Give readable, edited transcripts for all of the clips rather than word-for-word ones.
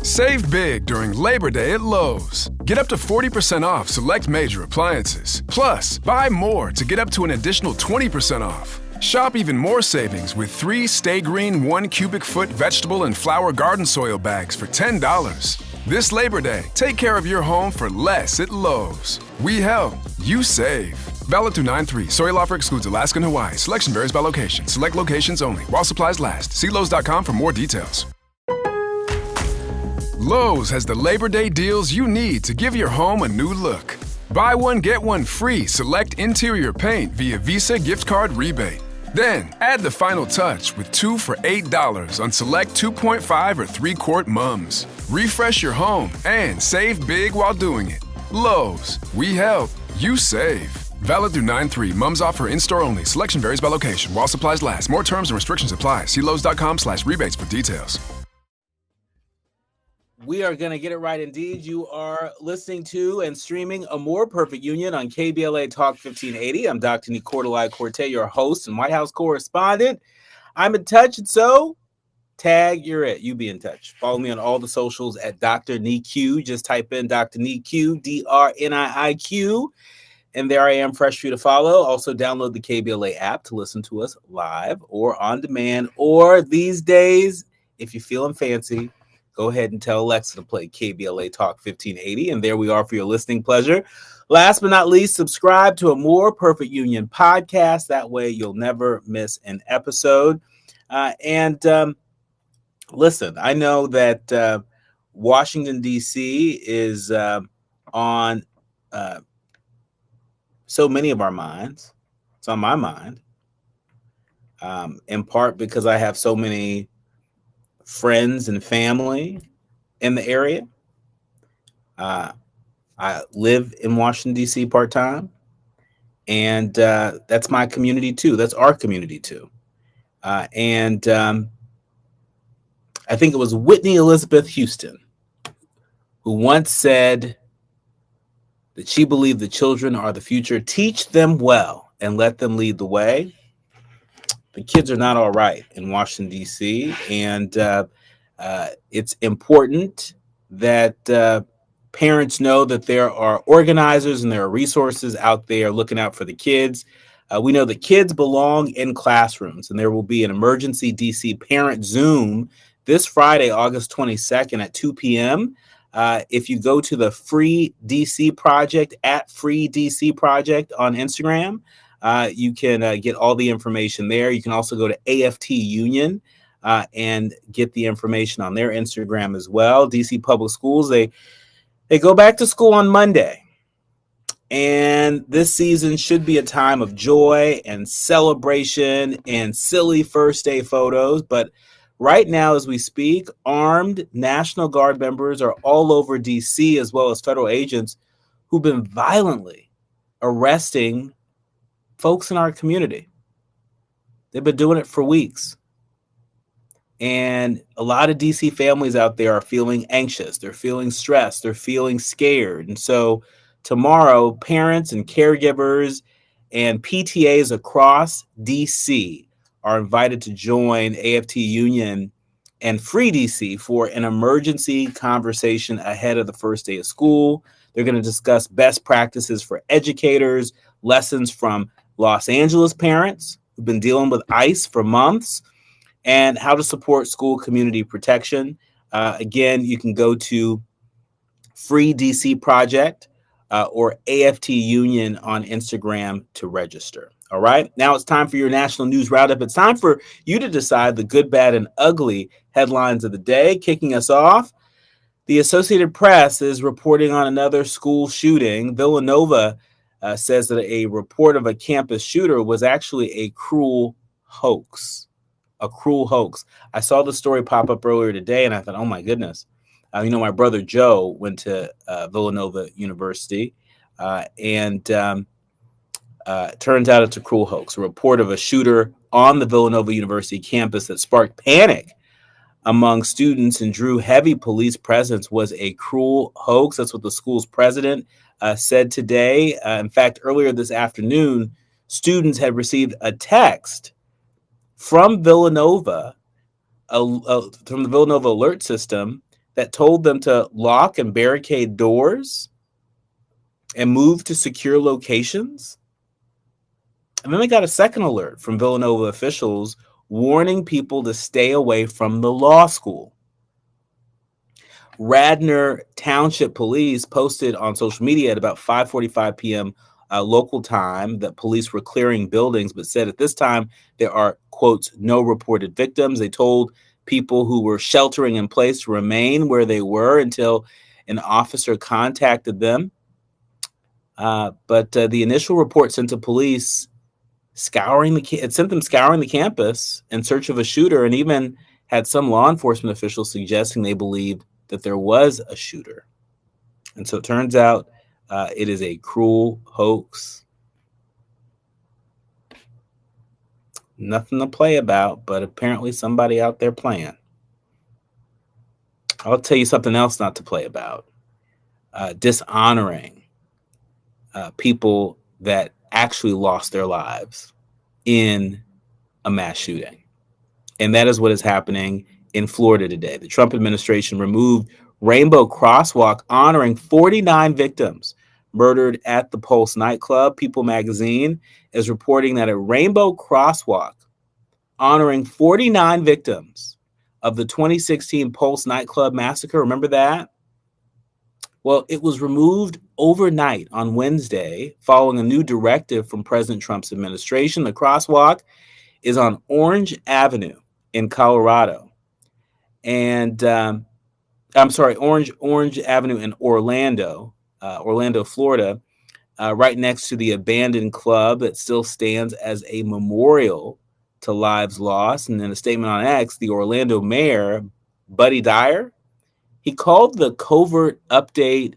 Save big during Labor Day at Lowe's. Get up to 40% off select major appliances. Plus, buy more to get up to an additional 20% off. Shop even more savings with 3 Stay Green 1 cubic foot vegetable and flower garden soil bags for $10. This Labor Day, take care of your home for less at Lowe's. We help, you save. Valid through 9/3. Soil offer excludes Alaska and Hawaii. Selection varies by location. Select locations only. While supplies last. See Lowe's.com for more details. Lowe's has the Labor Day deals you need to give your home a new look. Buy one, get one free select interior paint via Visa gift card rebate. Then, add the final touch with 2 for $8 on select 2.5 or 3-quart mums. Refresh your home and save big while doing it. Lowe's, we help, you save. Valid through 9/3. Mums offer in-store only. Selection varies by location. While supplies last. More terms and restrictions apply. See Lowe's.com/rebates for details. We are going to get it right indeed. You are listening to and streaming A More Perfect Union on KBLA Talk 1580. I'm Dr. Nii-Quartelai, your host and White House correspondent. I'm in touch, and so tag, you're it. You be in touch. Follow me on all the socials at Dr. Nii-Q. Just type in Dr. Nii-Q, DRNIIQ. And there I am, fresh for you to follow. Also, download the KBLA app to listen to us live or on demand. Or these days, if you're feeling fancy, go ahead and tell Alexa to play KBLA Talk 1580. And there we are for your listening pleasure. Last but not least, subscribe to A More Perfect Union podcast. That way you'll never miss an episode. Listen, I know that Washington, D.C. is on so many of our minds. It's on my mind, in part because I have so many friends and family in the area. I live in Washington, D.C. part-time, and that's my community too. That's our community too. I think it was Whitney Elizabeth Houston who once said that she believed the children are the future. Teach them well and let them lead the way. The kids are not all right in Washington, D.C., and it's important that parents know that there are organizers and there are resources out there looking out for the kids. We know that kids belong in classrooms, and there will be an emergency D.C. parent Zoom this Friday, August 22nd at 2 p.m. If you go to the Free DC Project at Free DC Project on Instagram, you can get all the information there. You can also go to AFT Union and get the information on their Instagram as well. DC Public Schools, they go back to school on Monday. And this season should be a time of joy and celebration and silly first day photos. But right now, as we speak, armed National Guard members are all over D.C., as well as federal agents who've been violently arresting folks in our community. They've been doing it for weeks. And a lot of D.C. families out there are feeling anxious. They're feeling stressed. They're feeling scared. And so tomorrow, parents and caregivers and PTAs across D.C. are invited to join AFT Union and Free DC for an emergency conversation ahead of the first day of school. They're going to discuss best practices for educators, lessons from Los Angeles parents who've been dealing with ICE for months, and how to support school community protection. Again, you can go to Free DC Project or AFT Union on Instagram to register. All right. Now it's time for your national news roundup. It's time for you to decide the good, bad, and ugly headlines of the day. Kicking us off, the Associated Press is reporting on another school shooting. Villanova says that a report of a campus shooter was actually a cruel hoax. A cruel hoax. I saw the story pop up earlier today, and I thought, oh, my goodness. My brother Joe went to Villanova University, and turns out it's a cruel hoax. A report of a shooter on the Villanova University campus that sparked panic among students and drew heavy police presence was a cruel hoax. That's what the school's president said today. In fact, earlier this afternoon, students had received a text from Villanova, from the Villanova alert system, that told them to lock and barricade doors and move to secure locations. And then they got a second alert from Villanova officials warning people to stay away from the law school. Radnor Township Police posted on social media at about 5:45 p.m. Local time that police were clearing buildings, but said at this time there are, quotes, no reported victims. They told people who were sheltering in place to remain where they were until an officer contacted them. But the initial report sent to police scouring the campus in search of a shooter, and even had some law enforcement officials suggesting they believed that there was a shooter. And so it turns out it is a cruel hoax. Nothing to play about, but apparently somebody out there playing. I'll tell you something else not to play about. Dishonoring people that actually lost their lives in a mass shooting. And that is what is happening in Florida today. The Trump administration removed Rainbow Crosswalk honoring 49 victims murdered at the Pulse nightclub. People magazine is reporting that a Rainbow Crosswalk honoring 49 victims of the 2016 Pulse nightclub massacre, remember that? Well, it was removed overnight on Wednesday following a new directive from President Trump's administration. The crosswalk is on Orange Avenue in Colorado. And Orange Avenue in Orlando, Florida, right next to the abandoned club that still stands as a memorial to lives lost. And in a statement on X, the Orlando mayor, Buddy Dyer, he called the covert update,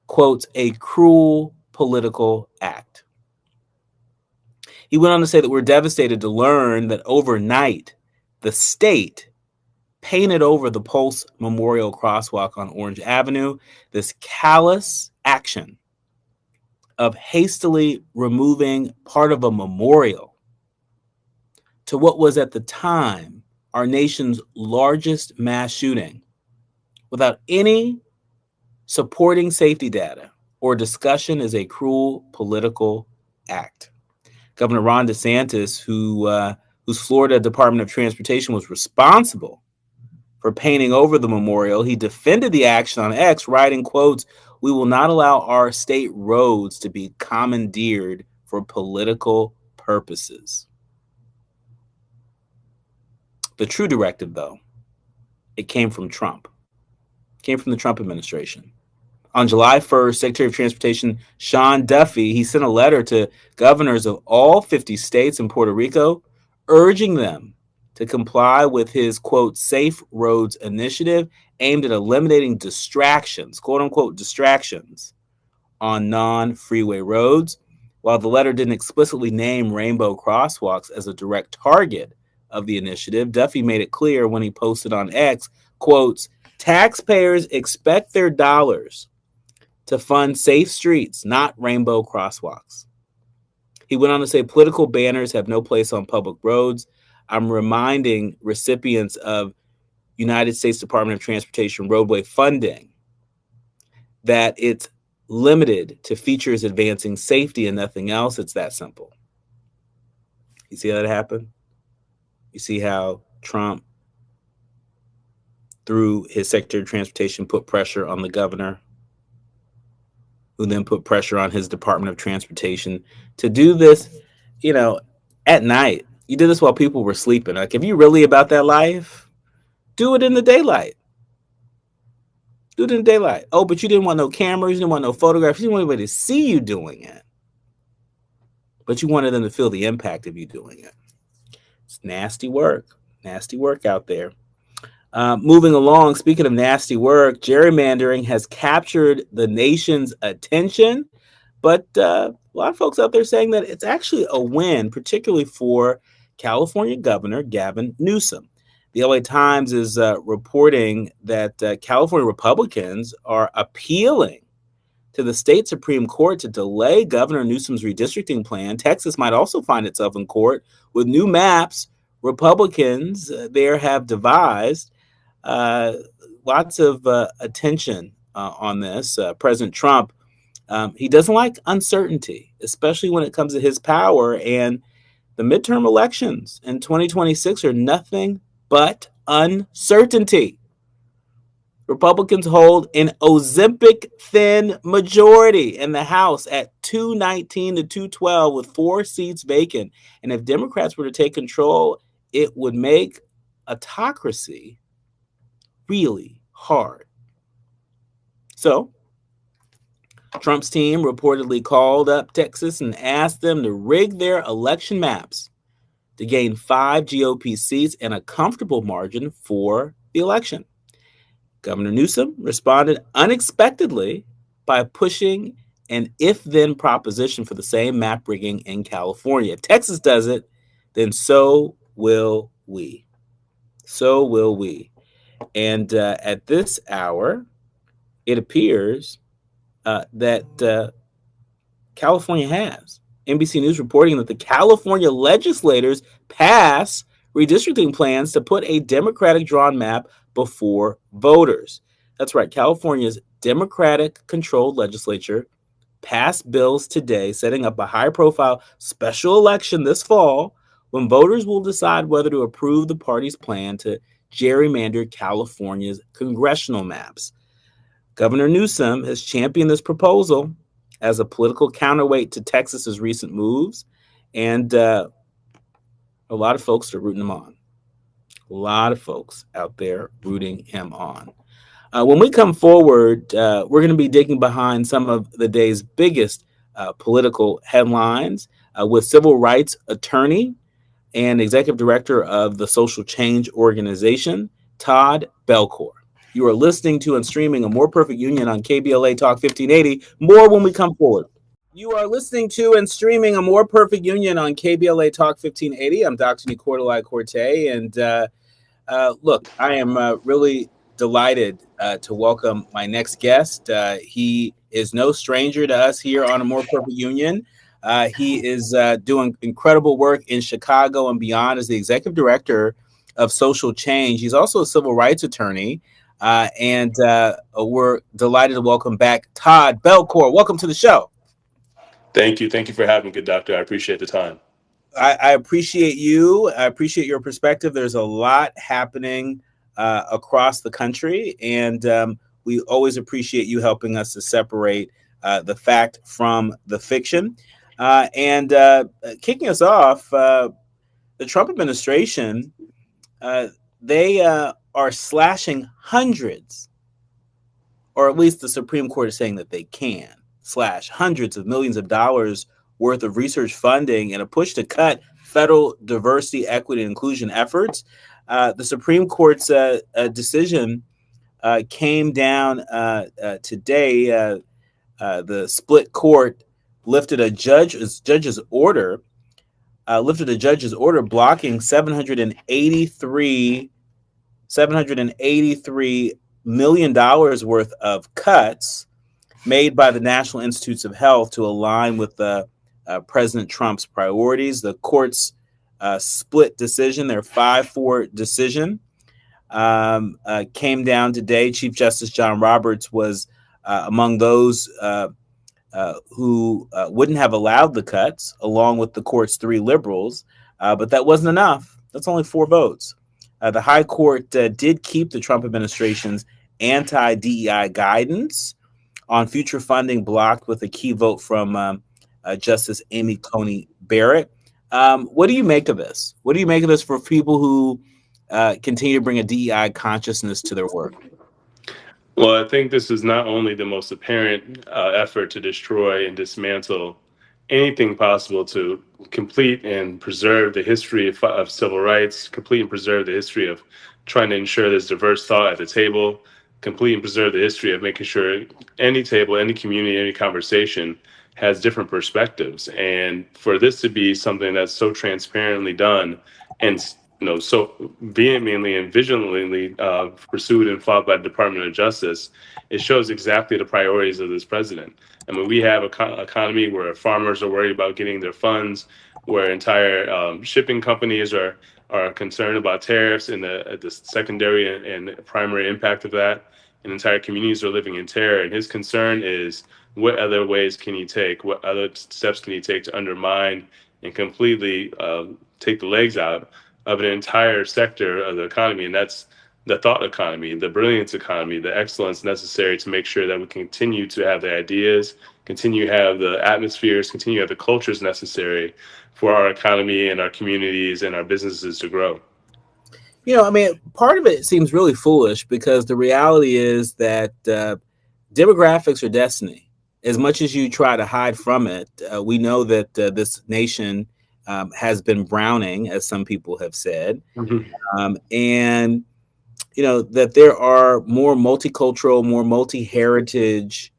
quotes, a cruel political act. He went on to say that we're devastated to learn that overnight, the state painted over the Pulse Memorial Crosswalk on Orange Avenue, this callous action of hastily removing part of a memorial to what was at the time our nation's largest mass shooting without any supporting safety data or discussion is a cruel political act. Governor Ron DeSantis, whose Florida Department of Transportation was responsible for painting over the memorial, he defended the action on X, writing, quotes, "We will not allow our state roads to be commandeered for political purposes." The true directive, though, it came from Trump. It came from the Trump administration. On July 1st, Secretary of Transportation Sean Duffy, he sent a letter to governors of all 50 states and Puerto Rico, urging them to comply with his, quote, Safe Roads initiative aimed at eliminating distractions, quote unquote, distractions on non-freeway roads. While the letter didn't explicitly name rainbow crosswalks as a direct target of the initiative, Duffy made it clear when he posted on X, quotes, "Taxpayers expect their dollars to fund safe streets, not rainbow crosswalks." He went on to say political banners have no place on public roads. I'm reminding recipients of United States Department of Transportation roadway funding that it's limited to features advancing safety and nothing else. It's that simple. You see how that happened? You see how Trump, through his Secretary of Transportation, put pressure on the governor, who then put pressure on his Department of Transportation to do this, at night. You did this while people were sleeping. Like, if you're really about that life, do it in the daylight. Do it in the daylight. Oh, but you didn't want no cameras, you didn't want no photographs, you didn't want anybody to see you doing it. But you wanted them to feel the impact of you doing it. It's nasty work out there. Moving along, speaking of nasty work, gerrymandering has captured the nation's attention, but a lot of folks out there saying that it's actually a win, particularly for California Governor Gavin Newsom. The LA Times is reporting that California Republicans are appealing to the state Supreme Court to delay Governor Newsom's redistricting plan. Texas might also find itself in court with new maps Republicans there have devised, lots of attention on this. President Trump, he doesn't like uncertainty, especially when it comes to his power. And the midterm elections in 2026 are nothing but uncertainty. Republicans hold an Ozempic thin majority in the House at 219 to 212 with 4 seats vacant. And if Democrats were to take control, it would make autocracy really hard. So, Trump's team reportedly called up Texas and asked them to rig their election maps to gain 5 GOP seats and a comfortable margin for the election. Governor Newsom responded unexpectedly by pushing an if-then proposition for the same map rigging in California. If Texas does it, then so will we. So will we. And at this hour, it appears that California has. NBC News reporting that the California legislators pass redistricting plans to put a Democratic-drawn map before voters. That's right. California's Democratic-controlled legislature passed bills today setting up a high-profile special election this fall when voters will decide whether to approve the party's plan to gerrymander California's congressional maps. Governor Newsom has championed this proposal as a political counterweight to Texas's recent moves, and a lot of folks are rooting him on. A lot of folks out there rooting him on. When we come forward, we're going to be digging behind some of the day's biggest political headlines with civil rights attorney and executive director of the Social Change Organization, Todd Belcourt. You are listening to and streaming A More Perfect Union on KBLA Talk 1580. More when we come forward. You are listening to and streaming A More Perfect Union on KBLA Talk 1580. I'm Dr. Nii-Quartelai, and look, I am really delighted to welcome my next guest. He is no stranger to us here on A More Perfect Union. He is doing incredible work in Chicago and beyond as the executive director of Social Change. He's also a civil rights attorney. And we're delighted to welcome back Todd Belcourt. Welcome to the show. Thank you. Thank you for having me, good doctor. I appreciate the time. I appreciate you. I appreciate your perspective. There's a lot happening across the country, and we always appreciate you helping us to separate the fact from the fiction. And kicking us off, the Trump administration, they are slashing hundreds, or at least the Supreme Court is saying that they can slash hundreds of millions of dollars worth of research funding in a push to cut federal diversity, equity, and inclusion efforts. The Supreme Court's decision came down today. The split court lifted a judge's order blocking $783 million worth of cuts made by the National Institutes of Health to align with President Trump's priorities. The court's split decision, their 5-4 decision, came down today. Chief Justice John Roberts was among those who wouldn't have allowed the cuts, along with the court's 3 liberals, but that wasn't enough. That's only 4 votes. The High Court did keep the Trump administration's anti-DEI guidance on future funding blocked with a key vote from Justice Amy Coney Barrett. What do you make of this? What do you make of this for people who continue to bring a DEI consciousness to their work? Well, I think this is not only the most apparent effort to destroy and dismantle anything possible to complete and preserve the history of civil rights, complete and preserve the history of trying to ensure there's diverse thought at the table, complete and preserve the history of making sure any table, any community, any conversation has different perspectives. And for this to be something that's so transparently done and so vehemently and vigilantly pursued and fought by the Department of Justice, it shows exactly the priorities of this president. I mean, we have an economy where farmers are worried about getting their funds, where entire shipping companies are are concerned about tariffs and the secondary and primary impact of that. And entire communities are living in terror. And his concern is, what other ways can he take? What other steps can he take to undermine and completely take the legs out of an entire sector of the economy? And that's the thought economy, the brilliance economy, the excellence necessary to make sure that we continue to have the ideas, continue to have the atmospheres, continue to have the cultures necessary for our economy and our communities and our businesses to grow. I mean, part of it seems really foolish because the reality is that demographics are destiny. As much as you try to hide from it, we know that this nation has been browning, as some people have said, and that there are more multicultural, more multi-heritage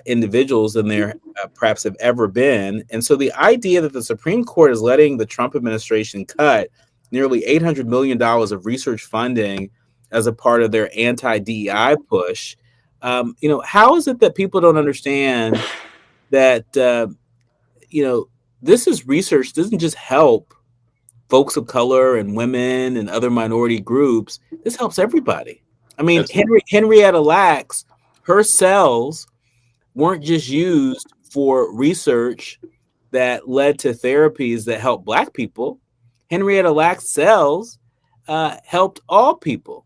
individuals than there perhaps have ever been. And so the idea that the Supreme Court is letting the Trump administration cut nearly $800 million of research funding as a part of their anti-DEI push, how is it that people don't understand that, this is research doesn't just help folks of color and women and other minority groups. This helps everybody. I mean, Henrietta Lacks, her cells weren't just used for research that led to therapies that help Black people. Henrietta Lacks cells helped all people.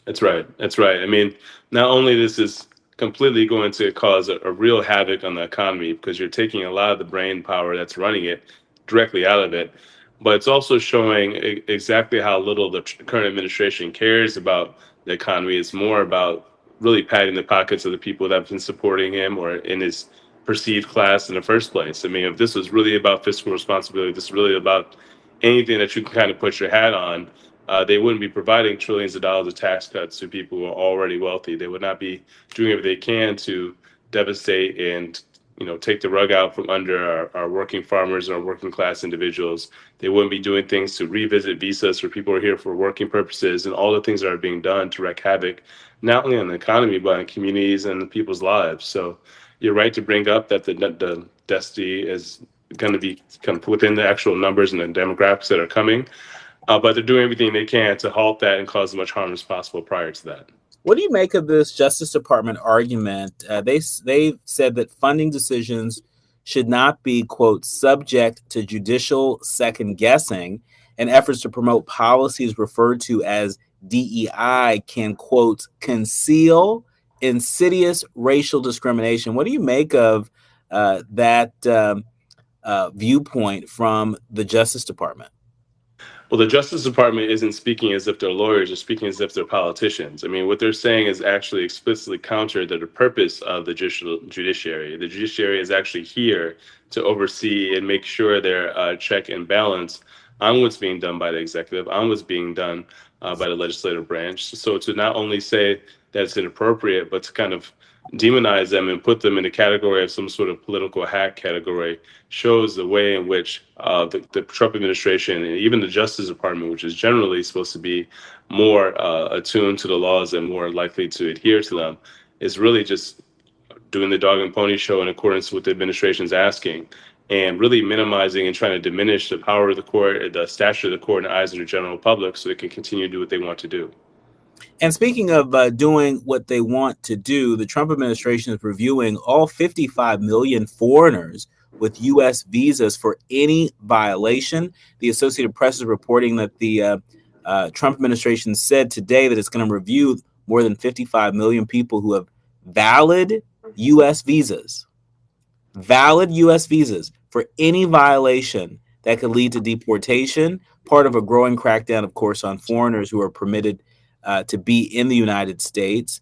That's right. That's right. I mean, not only this is completely going to cause a real havoc on the economy because you're taking a lot of the brain power that's running it directly out of it, but it's also showing exactly how little the current administration cares about the economy. It's more about really padding the pockets of the people that have been supporting him or in his perceived class in the first place. I mean, if this was really about fiscal responsibility, this is really about anything that you can kind of put your hat on, they wouldn't be providing trillions of dollars of tax cuts to people who are already wealthy. They would not be doing everything they can to devastate and take the rug out from under our working farmers and our working class individuals. They wouldn't be doing things to revisit visas for people who are here for working purposes and all the things that are being done to wreak havoc, not only on the economy, but on communities and people's lives. So you're right to bring up that the destiny is going to be within the actual numbers and the demographics that are coming. But they're doing everything they can to halt that and cause as much harm as possible prior to that. What do you make of this Justice Department argument? They said that funding decisions should not be, quote, subject to judicial second guessing, and efforts to promote policies referred to as DEI can, quote, conceal insidious racial discrimination. What do you make of that viewpoint from the Justice Department? Well, the Justice Department isn't speaking as if they're lawyers, they're speaking as if they're politicians. I mean, what they're saying is actually explicitly counter to the purpose of the judiciary. The judiciary is actually here to oversee and make sure they're check and balance on what's being done by the executive, on what's being done by the legislative branch. So to not only say that it's inappropriate, but to kind of demonize them and put them in the category of some sort of political hack category shows the way in which the Trump administration and even the Justice Department, which is generally supposed to be more attuned to the laws and more likely to adhere to them, is really just doing the dog and pony show in accordance with the administration's asking, and really minimizing and trying to diminish the power of the court, the stature of the court in the eyes of the general public so they can continue to do what they want to do. And speaking of doing what they want to do, the Trump administration is reviewing all 55 million foreigners with U.S. visas for any violation. The Associated Press is reporting that the Trump administration said today that it's going to review more than 55 million people who have valid U.S. visas for any violation that could lead to deportation, part of a growing crackdown, of course, on foreigners who are permitted to be in the United States.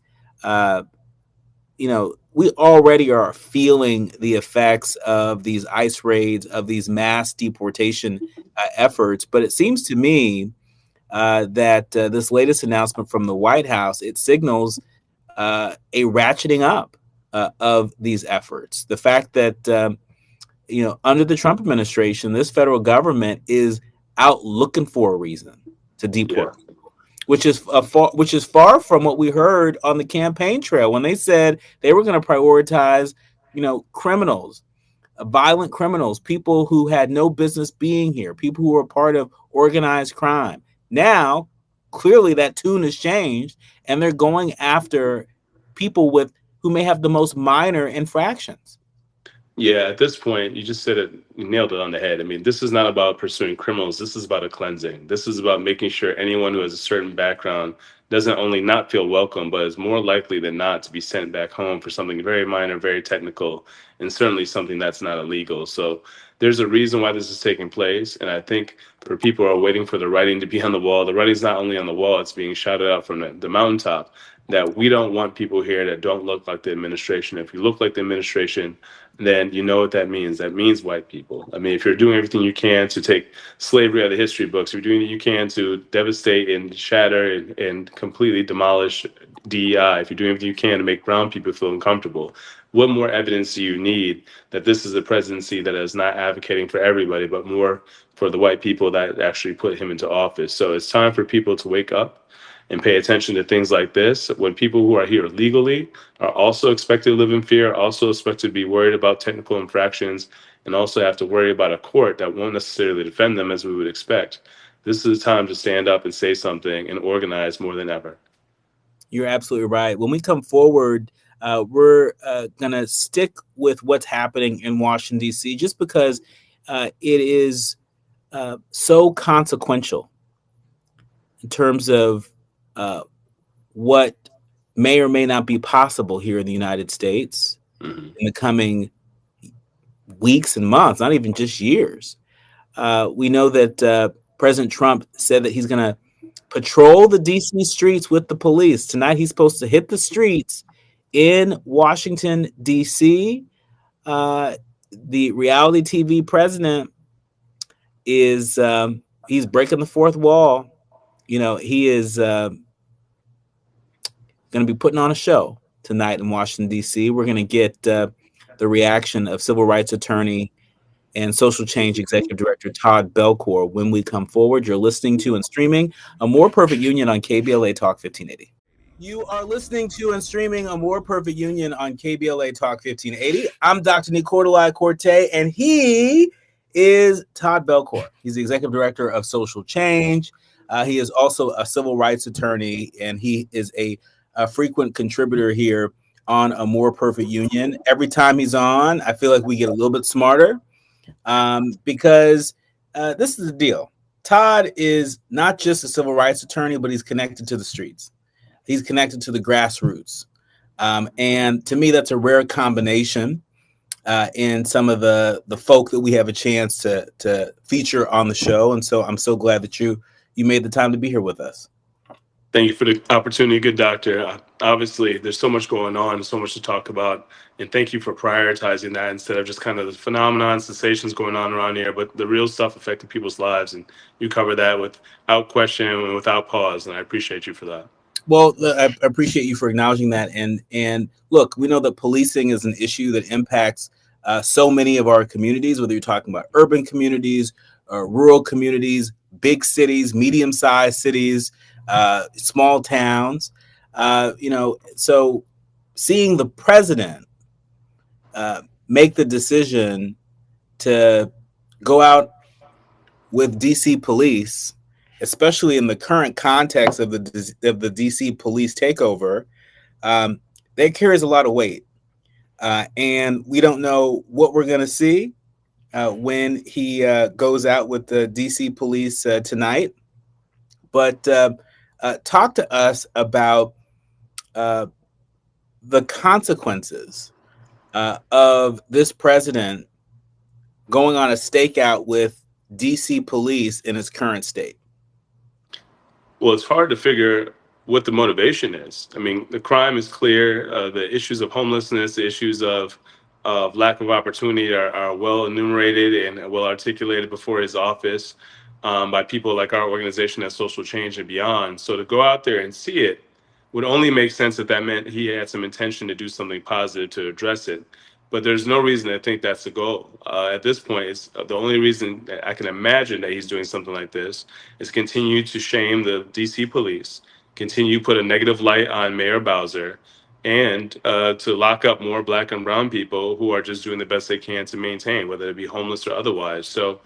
We already are feeling the effects of these ICE raids, of these mass deportation efforts. But it seems to me that this latest announcement from the White House, it signals a ratcheting up of these efforts. The fact that, under the Trump administration, this federal government is out looking for a reason to deport people. Which is far from what we heard on the campaign trail when they said they were going to prioritize, criminals, violent criminals, people who had no business being here, people who were part of organized crime. Now, clearly that tune has changed, and they're going after people with who may have the most minor infractions. Yeah, at this point, you just said it, you nailed it on the head. I mean, this is not about pursuing criminals. This is about a cleansing. This is about making sure anyone who has a certain background doesn't only not feel welcome, but is more likely than not to be sent back home for something very minor, very technical, and certainly something that's not illegal. So there's a reason why this is taking place. And I think for people who are waiting for the writing to be on the wall, the writing's not only on the wall, it's being shouted out from the mountaintop that we don't want people here that don't look like the administration. If you look like the administration, then you know what that means. That means white people. I mean, if you're doing everything you can to take slavery out of the history books, if you're doing what you can to devastate and shatter and completely demolish DEI, if you're doing everything you can to make brown people feel uncomfortable, what more evidence do you need that this is a presidency that is not advocating for everybody, but more for the white people that actually put him into office? So it's time for people to wake up and pay attention to things like this. When people who are here legally are also expected to live in fear, also expected to be worried about technical infractions, and also have to worry about a court that won't necessarily defend them as we would expect. This is a time to stand up and say something and organize more than ever. You're absolutely right. When we come forward, we're going to stick with what's happening in Washington, D.C., just because it is so consequential in terms of what may or may not be possible here in the United States in the coming weeks and months, not even just years. We know that President Trump said that he's going to patrol the DC streets with the police. Tonight, he's supposed to hit the streets in Washington, D.C. The reality TV president is he's breaking the fourth wall. He is going to be putting on a show tonight in Washington, D.C. We're going to get the reaction of civil rights attorney and social change executive director Todd Belcourt when we come forward. You're listening to and streaming A More Perfect Union on KBLA Talk 1580. You are listening to and streaming A More Perfect Union on KBLA Talk 1580. I'm Dr. Nii-Quartelai Corte, and he is Todd Belcourt. He's the executive director of social change. He is also a civil rights attorney, and he is a frequent contributor here on A More Perfect Union. Every time he's on, I feel like we get a little bit smarter. Because this is the deal. Todd is not just a civil rights attorney, but he's connected to the streets. He's connected to the grassroots. And to me, that's a rare combination in some of the folk that we have a chance to feature on the show. And so I'm so glad that you made the time to be here with us. Thank you for the opportunity, good doctor. Obviously, there's so much going on, so much to talk about, and thank you for prioritizing that instead of just kind of the phenomenon, sensations going on around here, but the real stuff affecting people's lives, and you cover that without question and without pause, and I appreciate you for that. Well, I appreciate you for acknowledging that, and look, we know that policing is an issue that impacts so many of our communities, whether you're talking about urban communities, rural communities, big cities, medium-sized cities, small towns, so seeing the president make the decision to go out with DC police, especially in the current context of the DC police takeover, that carries a lot of weight. And we don't know what we're going to see when he goes out with the DC police tonight. But talk to us about the consequences of this president going on a stakeout with DC police in its current state. Well, it's hard to figure what the motivation is. I mean, the crime is clear. The issues of homelessness, the issues of lack of opportunity are well enumerated and well articulated before his office by people like our organization at Social Change and beyond. So to go out there and see it would only make sense if that meant he had some intention to do something positive to address it. But there's no reason to think that's the goal. At this point, it's the only reason that I can imagine that he's doing something like this is continue to shame the DC police, continue to put a negative light on Mayor Bowser, and to lock up more black and brown people who are just doing the best they can to maintain, whether it be homeless or otherwise. So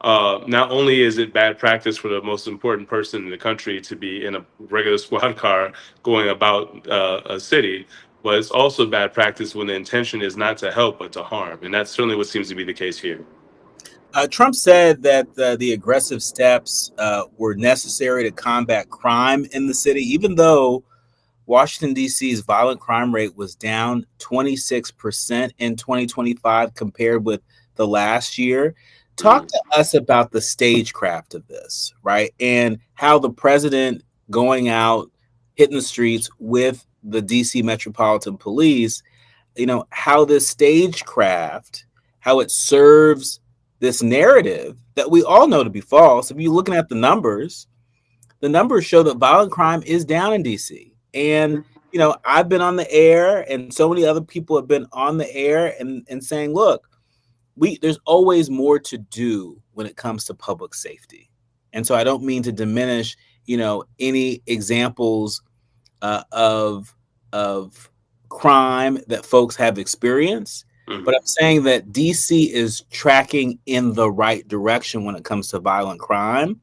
not only is it bad practice for the most important person in the country to be in a regular squad car going about a city, but it's also bad practice when the intention is not to help but to harm. And that's certainly what seems to be the case here. Trump said that the aggressive steps were necessary to combat crime in the city, even though Washington, D.C.'s violent crime rate was down 26% in 2025 compared with the last year. Talk to us about the stagecraft of this, right? And how the president going out, hitting the streets with the D.C. Metropolitan Police, how this stagecraft, how it serves this narrative that we all know to be false. If you're looking at the numbers show that violent crime is down in DC. And, I've been on the air and so many other people have been on the air and saying, look, there's always more to do when it comes to public safety. And so I don't mean to diminish, any examples of crime that folks have experienced. But I'm saying that DC is tracking in the right direction when it comes to violent crime,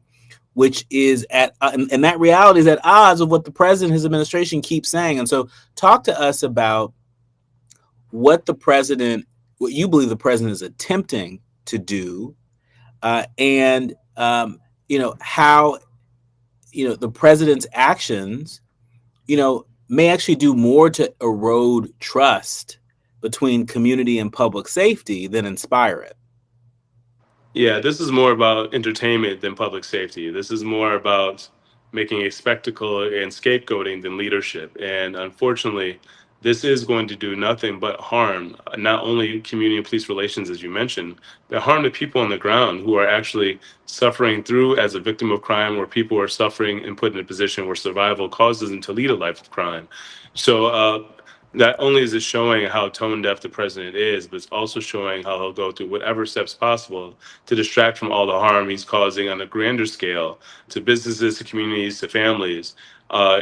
which is and that reality is at odds with what the president, his administration keeps saying. And so talk to us about what you believe the president is attempting to do, and how, the president's actions, may actually do more to erode trust between community and public safety than inspire it. Yeah, this is more about entertainment than public safety. This is more about making a spectacle and scapegoating than leadership. And unfortunately, this is going to do nothing but harm, not only community and police relations, as you mentioned, but harm the people on the ground who are actually suffering through as a victim of crime, where people are suffering and put in a position where survival causes them to lead a life of crime. So, not only is it showing how tone deaf the president is, but it's also showing how he'll go through whatever steps possible to distract from all the harm he's causing on a grander scale to businesses, to communities, to families,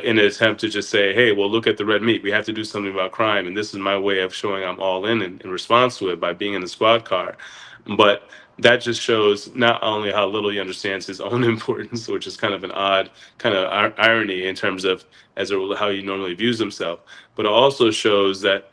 in an attempt to just say, hey, well, look at the red meat. We have to do something about crime. And this is my way of showing I'm all in response to it by being in the squad car. But that just shows not only how little he understands his own importance, which is kind of an odd kind of irony in terms of how he normally views himself, but it also shows that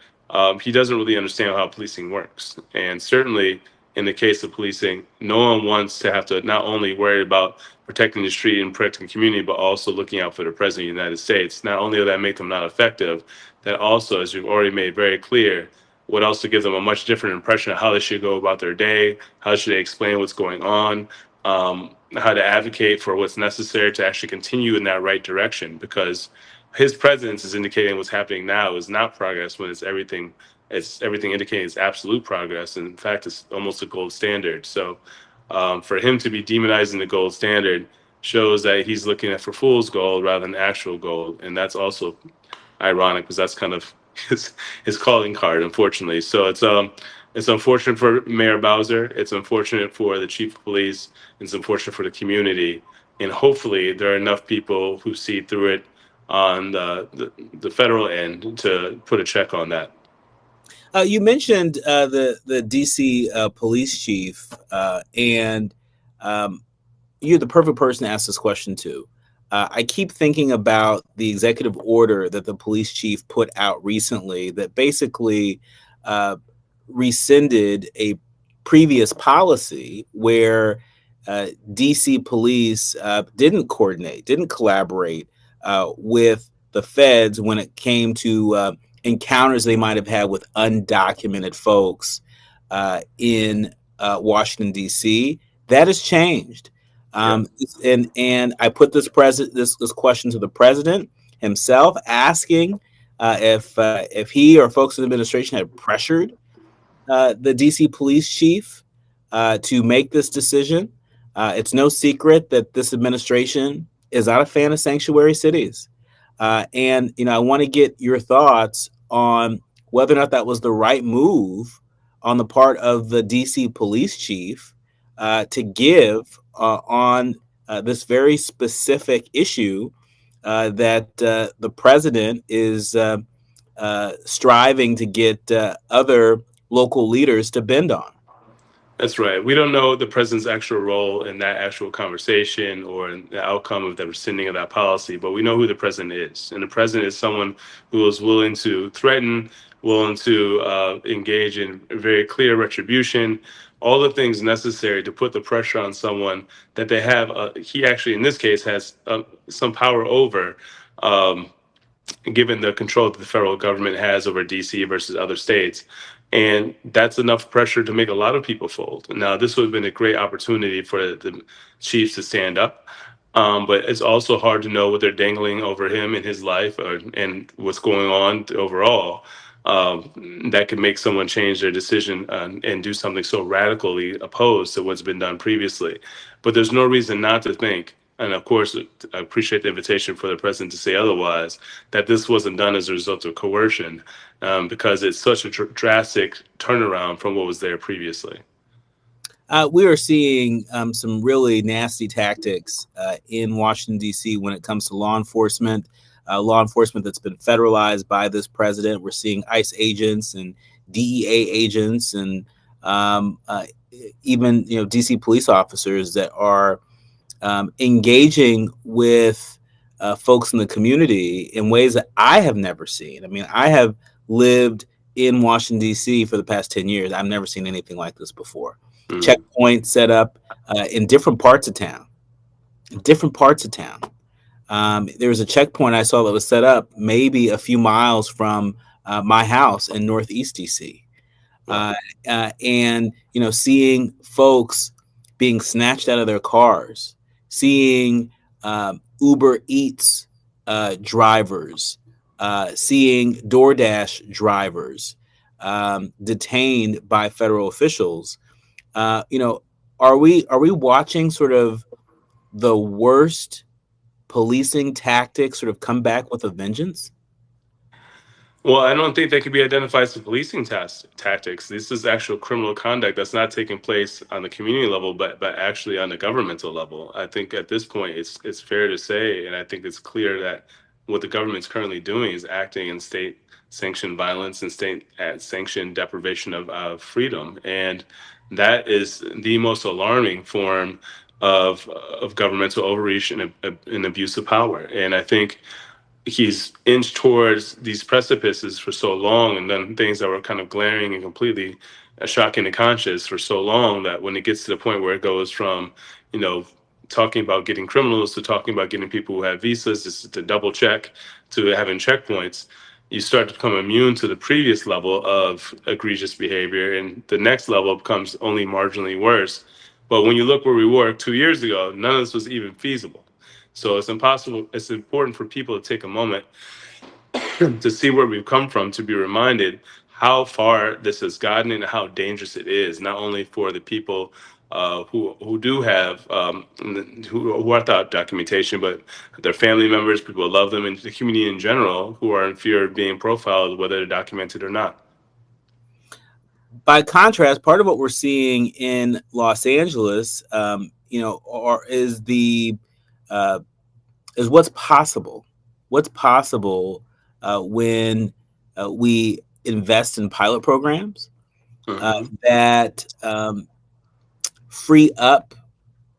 he doesn't really understand how policing works. And certainly in the case of policing, no one wants to have to not only worry about protecting the street and protecting the community, but also looking out for the president of the United States. Not only will that make them not effective, that also, as you've already made very clear, would also give them a much different impression of how they should go about their day, how should they explain what's going on, how to advocate for what's necessary to actually continue in that right direction. Because his presence is indicating what's happening now is not progress, when it's everything indicating it's absolute progress. And in fact, it's almost a gold standard. So for him to be demonizing the gold standard shows that he's looking at for fool's gold rather than actual gold. And that's also ironic, because that's kind of his calling card, unfortunately. So it's unfortunate for Mayor Bowser. It's unfortunate for the chief of police. It's unfortunate for the community. And hopefully there are enough people who see through it on the federal end to put a check on that. You mentioned the DC police chief, and you're the perfect person to ask this question to. I keep thinking about the executive order that the police chief put out recently that basically rescinded a previous policy where DC police didn't coordinate, didn't collaborate with the feds when it came to encounters they might have had with undocumented folks in Washington, D.C. That has changed. And I put this question to the president himself, asking if he or folks in the administration had pressured the DC police chief to make this decision. It's no secret that this administration is not a fan of sanctuary cities. And I want to get your thoughts on whether or not that was the right move on the part of the DC police chief to give on this very specific issue that the president is striving to get other local leaders to bend on. That's right. We don't know the president's actual role in that actual conversation or in the outcome of the rescinding of that policy, but we know who the president is. And the president is someone who is willing to threaten, willing to engage in very clear retribution, all the things necessary to put the pressure on someone that they have. He actually, in this case, has some power over. Given the control that the federal government has over DC versus other states. And that's enough pressure to make a lot of people fold. Now, this would have been a great opportunity for the chiefs to stand up. But it's also hard to know what they're dangling over him in his life and what's going on overall. That could make someone change their decision and do something so radically opposed to what's been done previously. But there's no reason not to think, and of course, I appreciate the invitation for the president to say otherwise, that this wasn't done as a result of coercion, because it's such a drastic turnaround from what was there previously. We are seeing some really nasty tactics in Washington, D.C. when it comes to law enforcement that's been federalized by this president. We're seeing ICE agents and DEA agents and even D.C. police officers that are engaging with folks in the community in ways that I have never seen. I mean, I have lived in Washington, D.C. for the past 10 years. I've never seen anything like this before. Checkpoints set up in different parts of town. There was a checkpoint I saw that was set up maybe a few miles from my house in Northeast DC. And, seeing folks being snatched out of their cars, seeing Uber Eats drivers, seeing DoorDash drivers detained by federal officials. Are we watching sort of the worst policing tactics sort of come back with a vengeance? Well, I don't think they could be identified as policing tactics. This is actual criminal conduct that's not taking place on the community level, but actually on the governmental level. I think at this point, it's fair to say, and I think it's clear that what the government's currently doing is acting in state-sanctioned violence and state-sanctioned deprivation of freedom, and that is the most alarming form of governmental overreach and abuse of power. And I think he's inched towards these precipices for so long and done things that were kind of glaring and completely shocking to conscience for so long that when it gets to the point where it goes from, talking about getting criminals to talking about getting people who have visas just to double check to having checkpoints, you start to become immune to the previous level of egregious behavior, and the next level becomes only marginally worse. But when you look where we were 2 years ago, none of this was even feasible. So it's important for people to take a moment to see where we've come from, to be reminded how far this has gotten and how dangerous it is, not only for the people who do have who are without documentation, but their family members, people who love them, and the community in general who are in fear of being profiled, whether they're documented or not. By contrast, part of what we're seeing in Los Angeles, is what's possible. What's possible when we invest in pilot programs that free up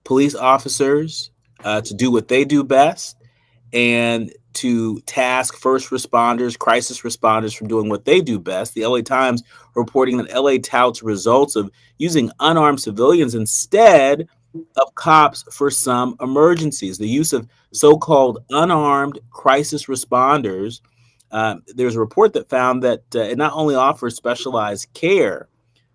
police officers to do what they do best and to task first responders, crisis responders from doing what they do best. The LA Times reporting that LA touts results of using unarmed civilians instead of cops for some emergencies. The use of so-called unarmed crisis responders. There's a report that found that it not only offers specialized care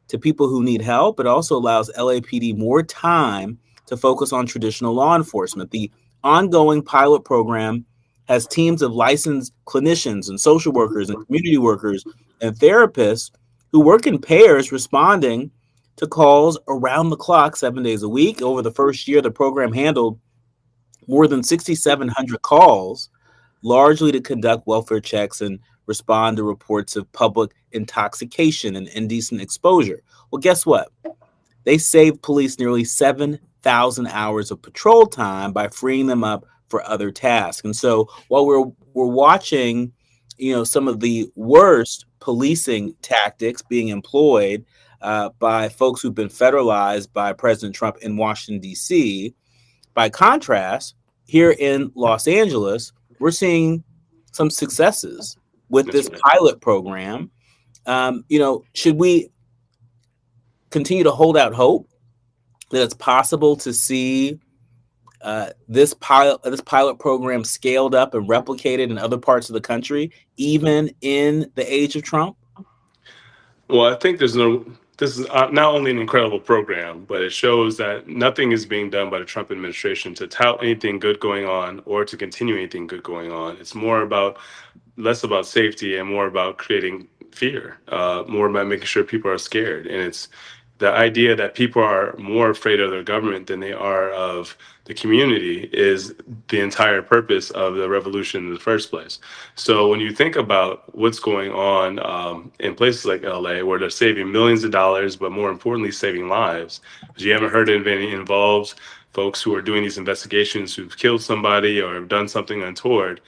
to people who need help, it also allows LAPD more time to focus on traditional law enforcement. The ongoing pilot program has teams of licensed clinicians and social workers and community workers and therapists who work in pairs responding to calls around the clock 7 days a week. Over the first year, the program handled more than 6,700 calls, largely to conduct welfare checks and respond to reports of public intoxication and indecent exposure. Well, guess what? They saved police nearly 7,000 hours of patrol time by freeing them up for other tasks. And so while we're watching, some of the worst policing tactics being employed by folks who've been federalized by President Trump in Washington, D.C. By contrast, here in Los Angeles, we're seeing some successes with That's this right. pilot program. Should we continue to hold out hope that it's possible to see this pilot program scaled up and replicated in other parts of the country, even in the age of Trump? Well, I think this is not only an incredible program, but it shows that nothing is being done by the Trump administration to tout anything good going on or to continue anything good going on. It's less about safety and more about creating fear, more about making sure people are scared. And it's the idea that people are more afraid of their government than they are of the community is the entire purpose of the revolution in the first place. So when you think about what's going on in places like LA, where they're saving millions of dollars, but more importantly, saving lives, because you haven't heard of any involved folks who are doing these investigations who've killed somebody or have done something untoward.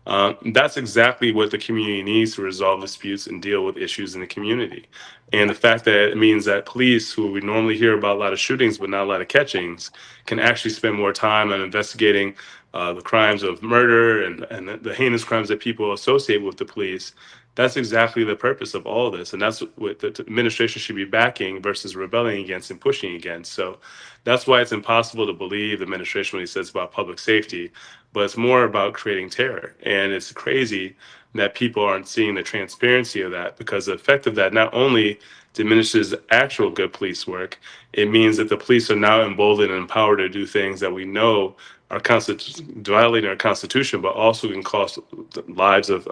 That's exactly what the community needs to resolve disputes and deal with issues in the community. And the fact that it means that police, who we normally hear about a lot of shootings but not a lot of catchings, can actually spend more time on investigating the crimes of murder and the heinous crimes that people associate with the police. That's exactly the purpose of all of this. And that's what the administration should be backing versus rebelling against and pushing against. So that's why it's impossible to believe the administration when he says about public safety, but it's more about creating terror. And it's crazy that people aren't seeing the transparency of that, because the effect of that not only diminishes actual good police work, it means that the police are now emboldened and empowered to do things that we know are violating our Constitution, but also can cost the lives of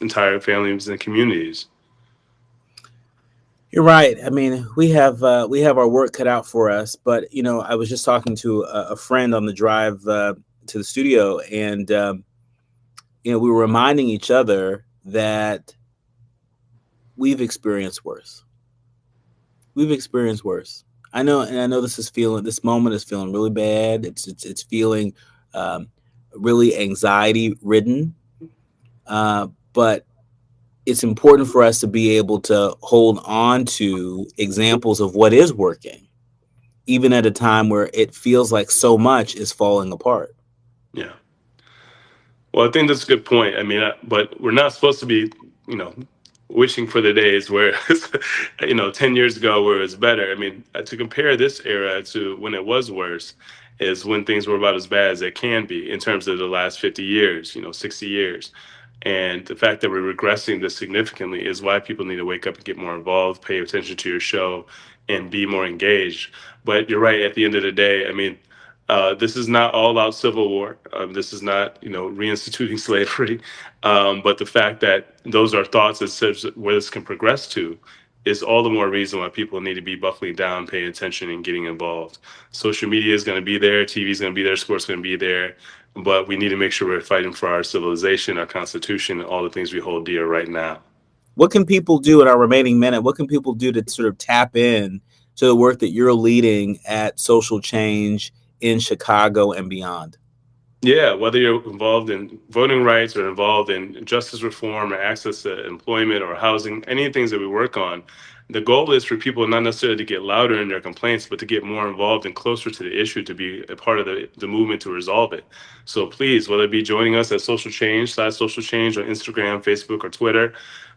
entire families and communities. You're right. I mean, we have our work cut out for us. But I was just talking to a friend on the drive to the studio, and we were reminding each other that we've experienced worse. We've experienced worse. I know this moment is feeling really bad. It's feeling really anxiety ridden. But it's important for us to be able to hold on to examples of what is working, even at a time where it feels like so much is falling apart. Yeah. Well, I think that's a good point. I mean, but we're not supposed to be, wishing for the days where, 10 years ago where it was better. I mean, to compare this era to when it was worse is when things were about as bad as they can be in terms of the last 50 years, 60 years. And the fact that we're regressing this significantly is why people need to wake up and get more involved, pay attention to your show, and be more engaged. But you're right, at the end of the day, I mean, this is not all out civil war. This is not, reinstituting slavery. But the fact that those are thoughts as to where this can progress to is all the more reason why people need to be buckling down, paying attention, and getting involved. Social media is going to be there, TV is going to be there, sports is going to be there, but we need to make sure we're fighting for our civilization, our Constitution, and all the things we hold dear right now. What can people do in our remaining minute? What can people do to sort of tap in to the work that you're leading at Social Change in Chicago and beyond? Yeah, whether you're involved in voting rights or involved in justice reform or access to employment or housing, any of the things that we work on, the goal is for people not necessarily to get louder in their complaints, but to get more involved and closer to the issue, to be a part of the movement to resolve it. So please, whether it be joining us at Social Change on Instagram, Facebook, or Twitter,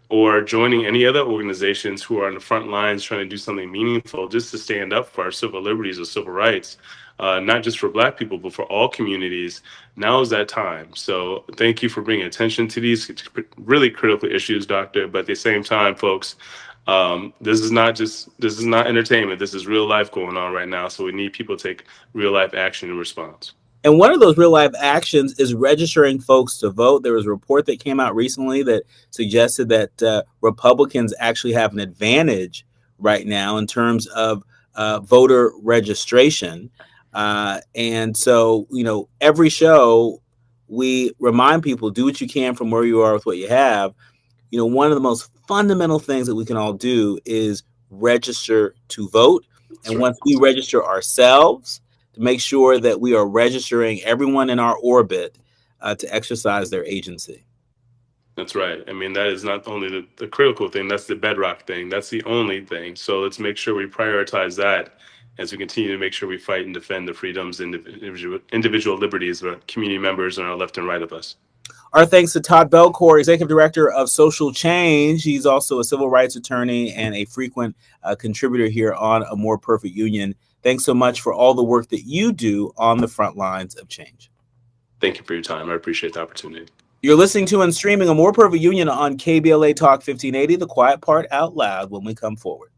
or joining any other organizations who are on the front lines trying to do something meaningful just to stand up for our civil liberties or civil rights, not just for Black people, but for all communities. Now is that time. So thank you for bringing attention to these really critical issues, Doctor. But at the same time, folks, this is not entertainment. This is real life going on right now. So we need people to take real life action in response. And one of those real life actions is registering folks to vote. There was a report that came out recently that suggested that Republicans actually have an advantage right now in terms of voter registration. And so, every show we remind people, do what you can from where you are with what you have. One of the most fundamental things that we can all do is register to vote. And once we register ourselves, to make sure that we are registering everyone in our orbit to exercise their agency. That's right. I mean, that is not only the critical thing, that's the bedrock thing. That's the only thing. So let's make sure we prioritize that as we continue to make sure we fight and defend the freedoms and individual liberties of our community members on our left and right of us. Our thanks to Todd Belcourt, Executive Director of Social Change. He's also a civil rights attorney and a frequent contributor here on A More Perfect Union. Thanks so much for all the work that you do on the front lines of change. Thank you for your time. I appreciate the opportunity. You're listening to and streaming A More Perfect Union on KBLA Talk 1580, The Quiet Part Out Loud, when we come forward.